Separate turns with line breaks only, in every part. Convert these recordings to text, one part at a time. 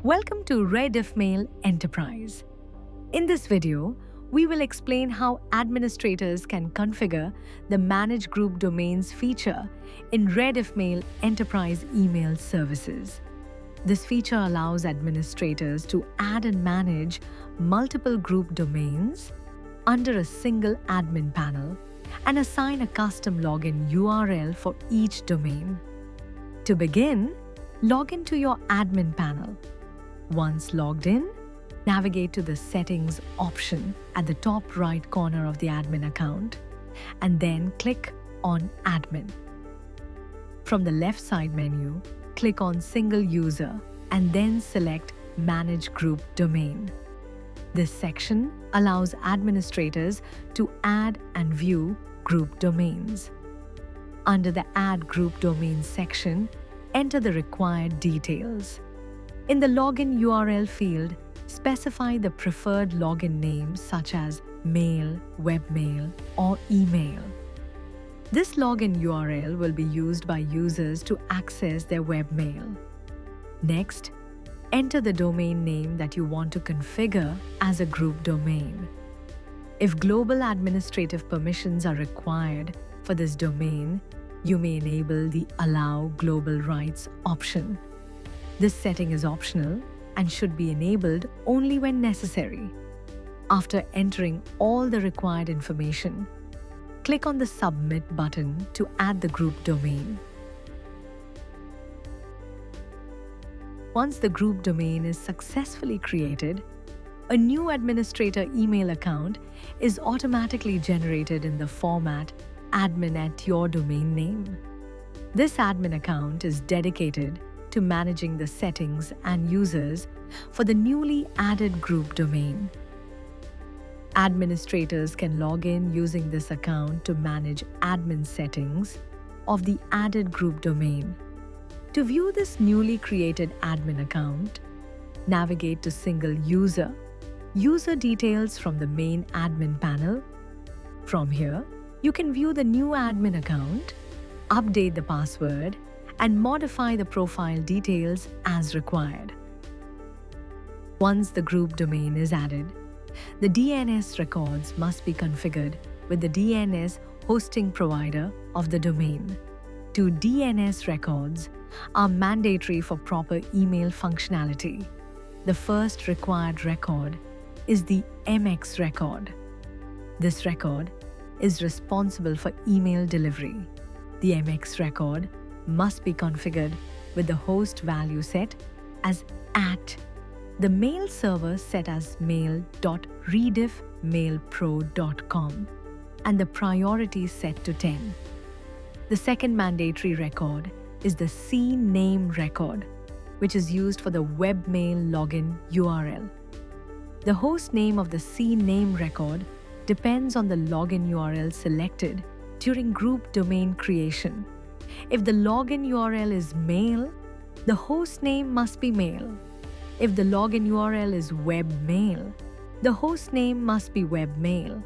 Welcome to Rediffmail Enterprise. In this video, we will explain how administrators can configure the Manage Group Domains feature in Rediffmail Enterprise email services. This feature allows administrators to add and manage multiple group domains under a single admin panel and assign a custom login URL for each domain. To begin, log into your admin panel. Once logged in, navigate to the Settings option at the top right corner of the admin account and then click on Admin. From the left side menu, click on Single User and then select Manage Group Domain. This section allows administrators to add and view group domains. Under the Add Group Domains section, enter the required details. In the Login URL field, specify the preferred login name such as mail, webmail, or email. This login URL will be used by users to access their webmail. Next, enter the domain name that you want to configure as a group domain. If global administrative permissions are required for this domain, you may enable the Allow Global Rights option. This setting is optional and should be enabled only when necessary. After entering all the required information, click on the Submit button to add the group domain. Once the group domain is successfully created, a new administrator email account is automatically generated in the format admin@your-domain-name. This admin account is dedicated to managing the settings and users for the newly added group domain. Administrators can log in using this account to manage admin settings of the added group domain. To view this newly created admin account, navigate to Single User, User Details from the main admin panel. From here, you can view the new admin account, update the password, and modify the profile details as required. Once the group domain is added, the DNS records must be configured with the DNS hosting provider of the domain. Two DNS records are mandatory for proper email functionality. The first required record is the MX record. This record is responsible for email delivery. The MX record must be configured with the host value set as @ the mail server set as mail.rediffmailpro.com and the priority set to 10. The second mandatory record is the CNAME record, which is used for the webmail login URL. The host name of the CNAME record depends on the login URL selected during group domain creation. If the login URL is mail, the host name must be mail. If the login URL is webmail, the host name must be webmail.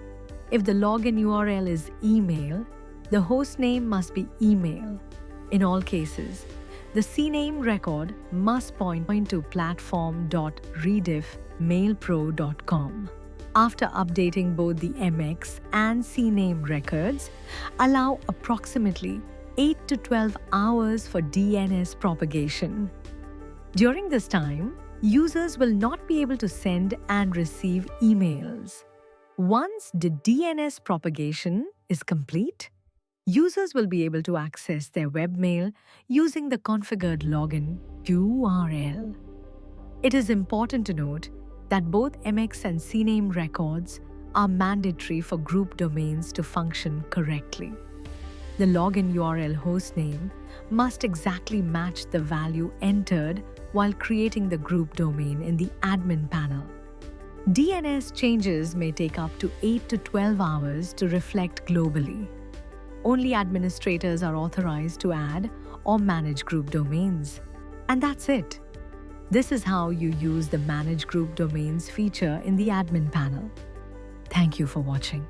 If the login URL is email, the host name must be email. In all cases, the CNAME record must point to platform.rediffmailpro.com. After updating both the MX and CNAME records, allow approximately 8 to 12 hours for DNS propagation. During this time, users will not be able to send and receive emails. Once the DNS propagation is complete, users will be able to access their webmail using the configured login URL. It is important to note that both MX and CNAME records are mandatory for group domains to function correctly. The login URL hostname must exactly match the value entered while creating the group domain in the admin panel. DNS changes may take up to 8 to 12 hours to reflect globally. Only administrators are authorized to add or manage group domains. And that's it. This is how you use the Manage Group Domains feature in the admin panel. Thank you for watching.